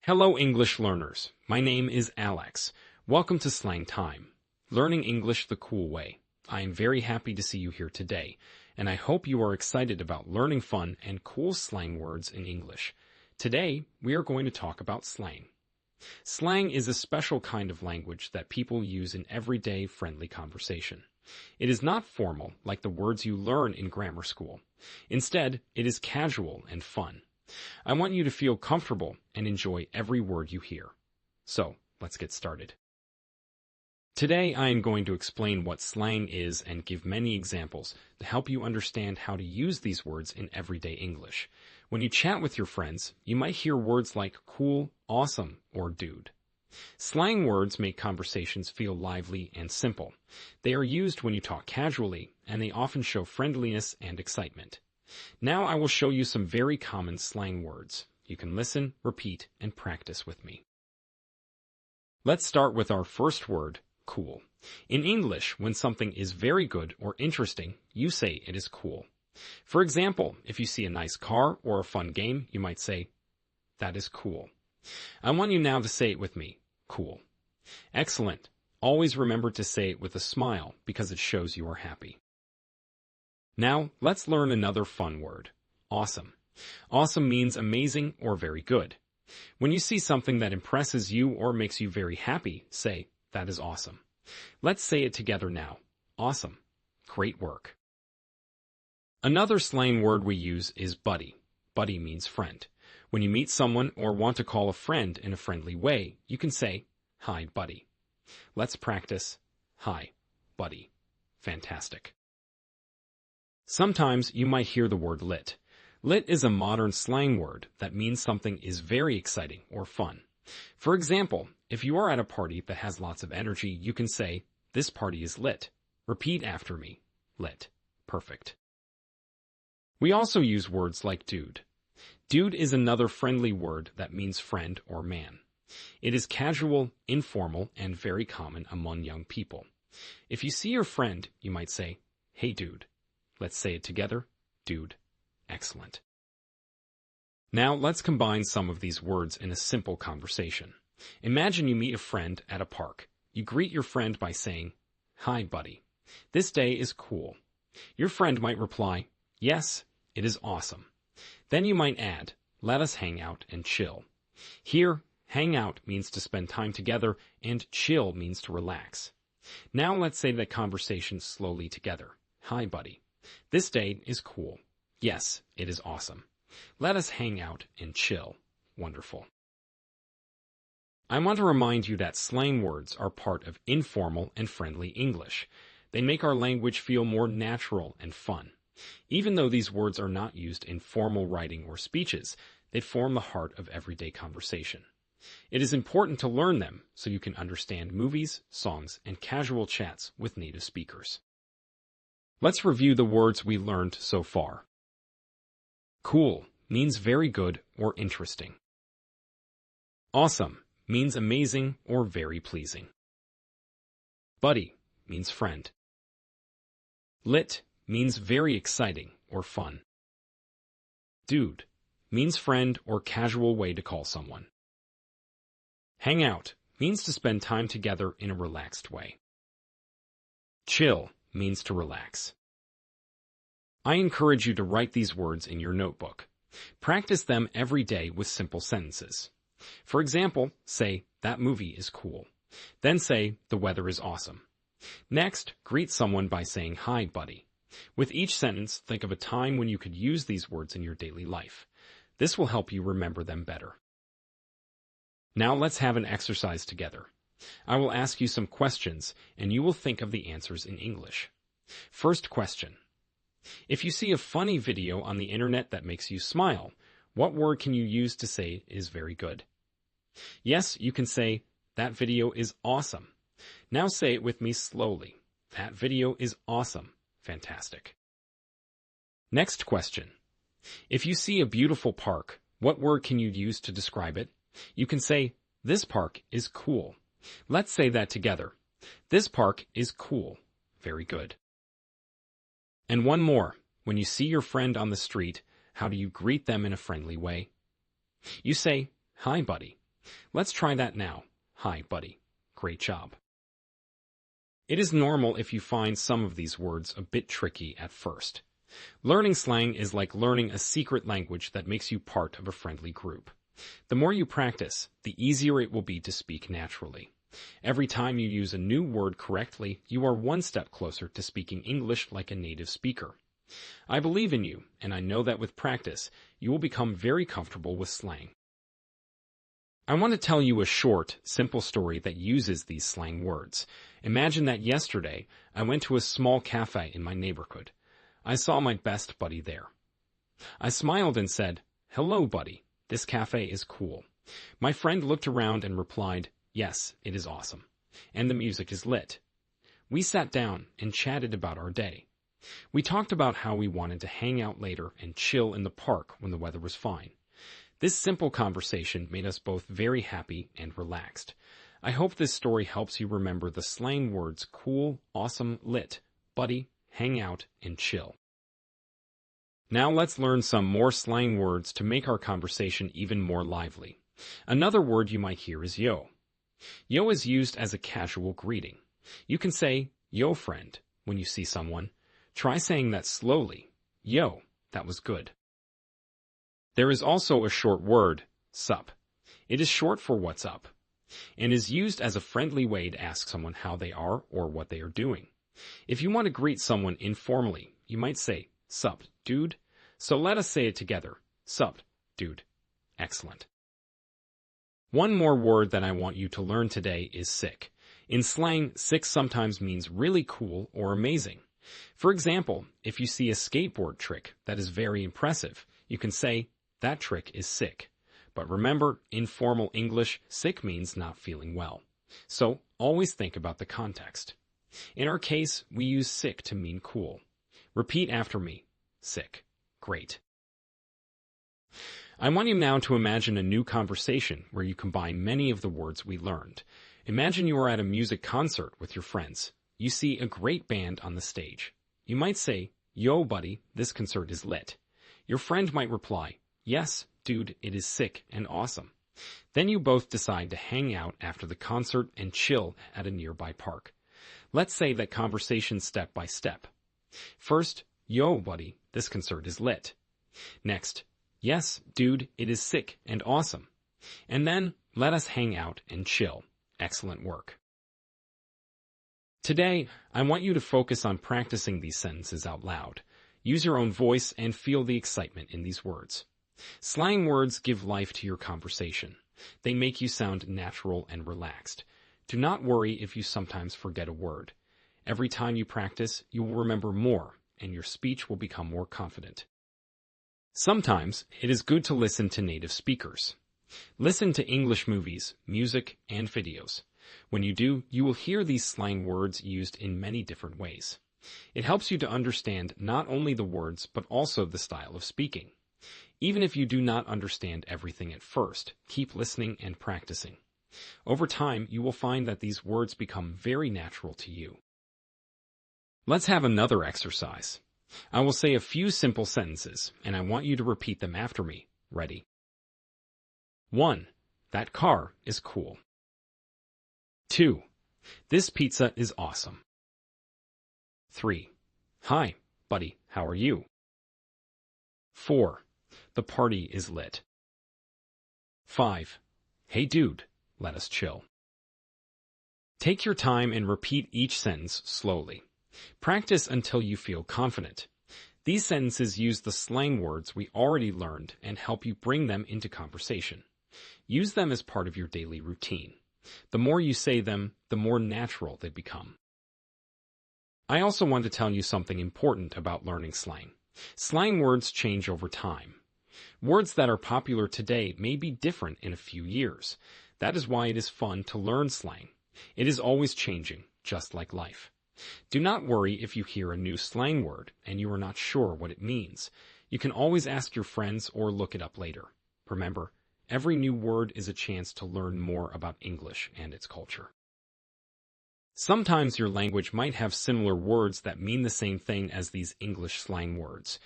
Hello, English learners. My name is Alex. Welcome to Slang Time, learning English the cool way. I am very happy to see you here today, and I hope you are excited about learning fun and cool slang words in English. Today, we are going to talk about slang. Slang is a special kind of language that people use in everyday friendly conversation. It is not formal like the words you learn in grammar school. Instead, it is casual and fun. I want you to feel comfortable and enjoy every word you hear. So, let's get started. Today, I am going to explain what slang is and give many examples to help you understand how to use these words in everyday English. When you chat with your friends, you might hear words like cool, awesome, or dude. Slang words make conversations feel lively and simple. They are used when you talk casually, and they often show friendliness and excitement. Now I will show you some very common slang words. You can listen, repeat, and practice with me. Let's start with our first word, cool. In English, when something is very good or interesting, you say it is cool. For example, if you see a nice car or a fun game, you might say, that is cool. I want you now to say it with me, cool. Excellent. Always remember to say it with a smile because it shows you are happy. Now, let's learn another fun word, awesome. Awesome means amazing or very good. When you see something that impresses you or makes you very happy, say, that is awesome. Let's say it together now, awesome. Great work. Another slang word we use is buddy. Buddy means friend. When you meet someone or want to call a friend in a friendly way, you can say, hi, buddy. Let's practice, hi, buddy. Fantastic. Sometimes you might hear the word lit. Lit is a modern slang word that means something is very exciting or fun. For example, if you are at a party that has lots of energy, you can say, this party is lit. Repeat after me, lit. Perfect. We also use words like dude. Dude is another friendly word that means friend or man. It is casual, informal, and very common among young people. If you see your friend, you might say, hey dude. Let's say it together, dude. Excellent. Now let's combine some of these words in a simple conversation. Imagine you meet a friend at a park. You greet your friend by saying, hi buddy. This day is cool. Your friend might reply, yes, it is awesome. Then you might add, let us hang out and chill. Here, hang out means to spend time together and chill means to relax. Now let's say that conversation slowly together. Hi buddy. This day is cool. Yes, it is awesome. Let us hang out and chill. Wonderful. I want to remind you that slang words are part of informal and friendly English. They make our language feel more natural and fun. Even though these words are not used in formal writing or speeches, they form the heart of everyday conversation. It is important to learn them so you can understand movies, songs, and casual chats with native speakers. Let's review the words we learned so far. Cool means very good or interesting. Awesome means amazing or very pleasing. Buddy means friend. Lit means very exciting or fun. Dude means friend or casual way to call someone. Hang out means to spend time together in a relaxed way. Chill means to relax. I encourage you to write these words in your notebook. Practice them every day with simple sentences. For example, say, that movie is cool. Then say, the weather is awesome. Next, greet someone by saying, hi, buddy. With each sentence, think of a time when you could use these words in your daily life. This will help you remember them better. Now let's have an exercise together. I will ask you some questions, and you will think of the answers in English. First question. If you see a funny video on the internet that makes you smile, what word can you use to say is very good? Yes, you can say, that video is awesome. Now say it with me slowly. That video is awesome. Fantastic. Next question. If you see a beautiful park, what word can you use to describe it? You can say, this park is cool. Let's say that together. This park is cool. Very good. And one more. When you see your friend on the street, how do you greet them in a friendly way? You say, hi, buddy. Let's try that now. Hi, buddy. Great job. It is normal if you find some of these words a bit tricky at first. Learning slang is like learning a secret language that makes you part of a friendly group. The more you practice, the easier it will be to speak naturally. Every time you use a new word correctly, you are one step closer to speaking English like a native speaker. I believe in you, and I know that with practice, you will become very comfortable with slang. I want to tell you a short, simple story that uses these slang words. Imagine that yesterday, I went to a small cafe in my neighborhood. I saw my best buddy there. I smiled and said, "Hello, buddy. This cafe is cool." My friend looked around and replied, "Yes, it is awesome. And the music is lit." We sat down and chatted about our day. We talked about how we wanted to hang out later and chill in the park when the weather was fine. This simple conversation made us both very happy and relaxed. I hope this story helps you remember the slang words cool, awesome, lit, buddy, hang out, and chill. Now let's learn some more slang words to make our conversation even more lively. Another word you might hear is yo. Yo is used as a casual greeting. You can say, "Yo, friend," when you see someone. Try saying that slowly. Yo, that was good. There is also a short word, sup. It is short for what's up, and is used as a friendly way to ask someone how they are or what they are doing. If you want to greet someone informally, you might say, "Sup, dude?" So let us say it together. Sup, dude. Excellent. One more word that I want you to learn today is sick. In slang, sick sometimes means really cool or amazing. For example, if you see a skateboard trick that is very impressive, you can say, "That trick is sick." But remember, in formal English, sick means not feeling well. So always think about the context. In our case, we use sick to mean cool. Repeat after me. Sick. Great. I want you now to imagine a new conversation where you combine many of the words we learned. Imagine you are at a music concert with your friends. You see a great band on the stage. You might say, "Yo, buddy, this concert is lit." Your friend might reply, "Yes, dude, it is sick and awesome." Then you both decide to hang out after the concert and chill at a nearby park. Let's say that conversation step by step. First, "Yo, buddy, this concert is lit." Next, "Yes, dude, it is sick and awesome." And then, "Let us hang out and chill." Excellent work. Today, I want you to focus on practicing these sentences out loud. Use your own voice and feel the excitement in these words. Slang words give life to your conversation. They make you sound natural and relaxed. Do not worry if you sometimes forget a word. Every time you practice, you will remember more, and your speech will become more confident. Sometimes, it is good to listen to native speakers. Listen to English movies, music, and videos. When you do, you will hear these slang words used in many different ways. It helps you to understand not only the words, but also the style of speaking. Even if you do not understand everything at first, keep listening and practicing. Over time, you will find that these words become very natural to you. Let's have another exercise. I will say a few simple sentences, and I want you to repeat them after me. Ready? 1. That car is cool. 2. This pizza is awesome. 3. Hi, buddy, how are you? 4. The party is lit. 5. Hey dude, let us chill. Take your time and repeat each sentence slowly. Practice until you feel confident. These sentences use the slang words we already learned and help you bring them into conversation. Use them as part of your daily routine. The more you say them, the more natural they become. I also want to tell you something important about learning slang. Slang words change over time. Words that are popular today may be different in a few years. That is why it is fun to learn slang. It is always changing, just like life. Do not worry if you hear a new slang word and you are not sure what it means. You can always ask your friends or look it up later. Remember, every new word is a chance to learn more about English and its culture. Sometimes your language might have similar words that mean the same thing as these English slang words.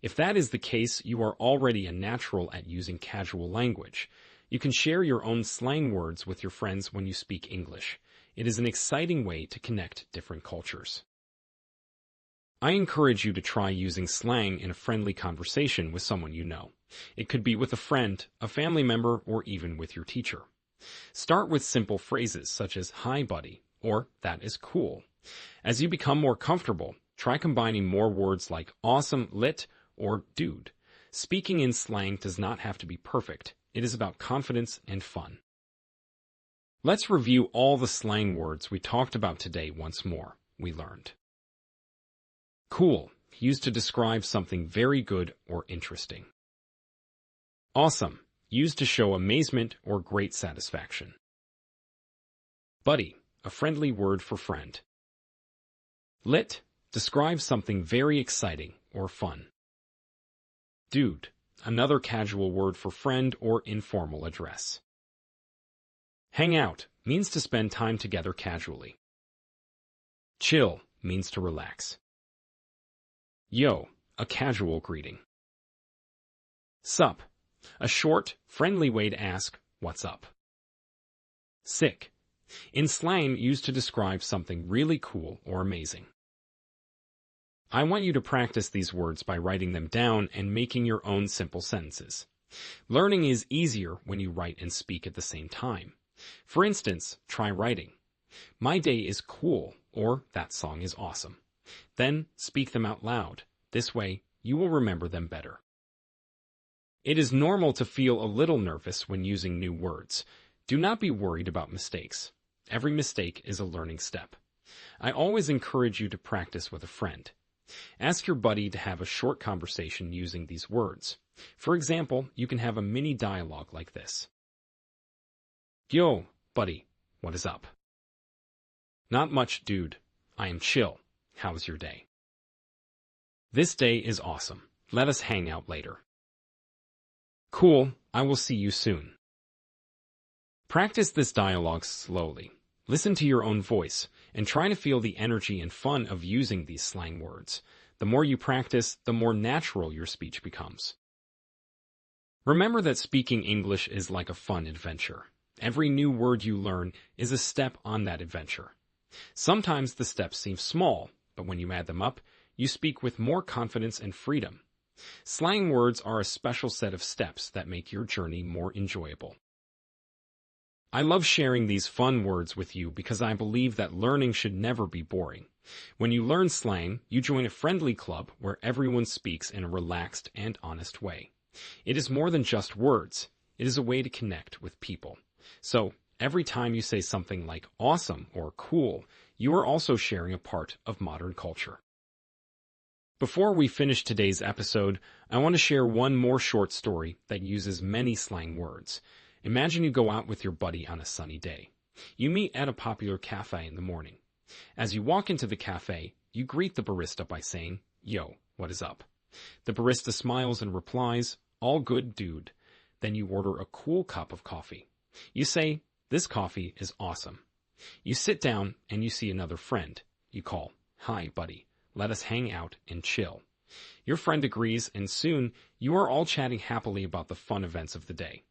If that is the case, you are already a natural at using casual language. You can share your own slang words with your friends when you speak English. It is an exciting way to connect different cultures. I encourage you to try using slang in a friendly conversation with someone you know. It could be with a friend, a family member, or even with your teacher. Start with simple phrases such as "Hi, buddy," or "That is cool." As you become more comfortable, try combining more words like "awesome," "lit," or "dude." Speaking in slang does not have to be perfect. It is about confidence and fun. Let's review all the slang words we talked about today once more. We learned cool, used to describe something very good or interesting. Awesome, used to show amazement or great satisfaction. Buddy, a friendly word for friend. Lit, describes something very exciting or fun. Dude, another casual word for friend or informal address. Hang out, means to spend time together casually. Chill, means to relax. Yo, a casual greeting. Sup, a short, friendly way to ask, "What's up?" Sick, in slang used to describe something really cool or amazing. I want you to practice these words by writing them down and making your own simple sentences. Learning is easier when you write and speak at the same time. For instance, try writing, "My day is cool," or "That song is awesome." Then speak them out loud. This way, you will remember them better. It is normal to feel a little nervous when using new words. Do not be worried about mistakes. Every mistake is a learning step. I always encourage you to practice with a friend. Ask your buddy to have a short conversation using these words. For example, you can have a mini dialogue like this. Yo, buddy, what is up? Not much, dude. I am chill. How's your day? This day is awesome. Let us hang out later. Cool, I will see you soon. Practice this dialogue slowly. Listen to your own voice, and try to feel the energy and fun of using these slang words. The more you practice, the more natural your speech becomes. Remember that speaking English is like a fun adventure. Every new word you learn is a step on that adventure. Sometimes the steps seem small, but when you add them up, you speak with more confidence and freedom. Slang words are a special set of steps that make your journey more enjoyable. I love sharing these fun words with you because I believe that learning should never be boring. When you learn slang, you join a friendly club where everyone speaks in a relaxed and honest way. It is more than just words. It is a way to connect with people. So, every time you say something like awesome or cool, you are also sharing a part of modern culture. Before we finish today's episode, I want to share one more short story that uses many slang words. Imagine you go out with your buddy on a sunny day. You meet at a popular cafe in the morning. As you walk into the cafe, you greet the barista by saying, "Yo, what is up?" The barista smiles and replies, "All good, dude." Then you order a cool cup of coffee. You say, "This coffee is awesome." You sit down and you see another friend. You call, "Hi, buddy. Let us hang out and chill." Your friend agrees, and soon you are all chatting happily about the fun events of the day.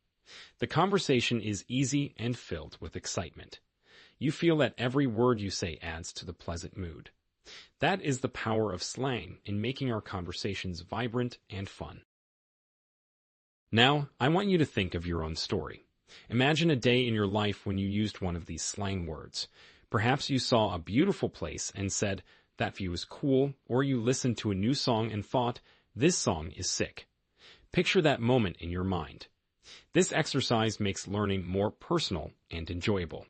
The conversation is easy and filled with excitement. You feel that every word you say adds to the pleasant mood. That is the power of slang in making our conversations vibrant and fun. Now, I want you to think of your own story. Imagine a day in your life when you used one of these slang words. Perhaps you saw a beautiful place and said, "That view is cool," or you listened to a new song and thought, "This song is sick." Picture that moment in your mind. This exercise makes learning more personal and enjoyable.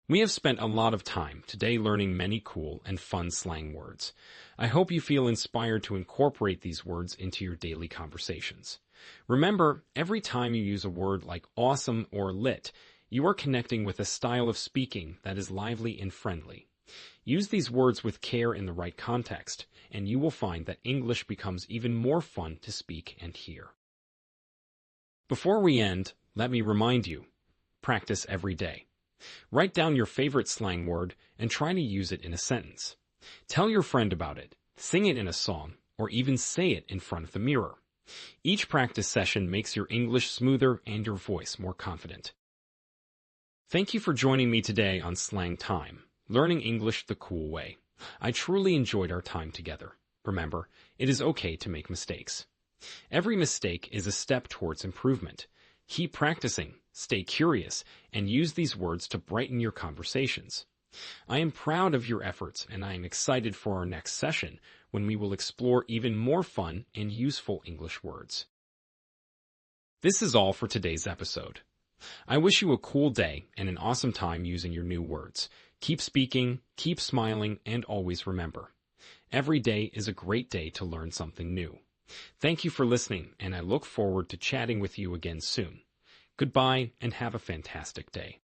We have spent a lot of time today learning many cool and fun slang words. I hope you feel inspired to incorporate these words into your daily conversations. Remember, every time you use a word like awesome or lit, you are connecting with a style of speaking that is lively and friendly. Use these words with care in the right context, and you will find that English becomes even more fun to speak and hear. Before we end, let me remind you, practice every day. Write down your favorite slang word and try to use it in a sentence. Tell your friend about it, sing it in a song, or even say it in front of the mirror. Each practice session makes your English smoother and your voice more confident. Thank you for joining me today on Slang Time, learning English the cool way. I truly enjoyed our time together. Remember, it is okay to make mistakes. Every mistake is a step towards improvement. Keep practicing, stay curious, and use these words to brighten your conversations. I am proud of your efforts, and I am excited for our next session, when we will explore even more fun and useful English words. This is all for today's episode. I wish you a cool day and an awesome time using your new words. Keep speaking, keep smiling, and always remember, every day is a great day to learn something new. Thank you for listening, and I look forward to chatting with you again soon. Goodbye, and have a fantastic day.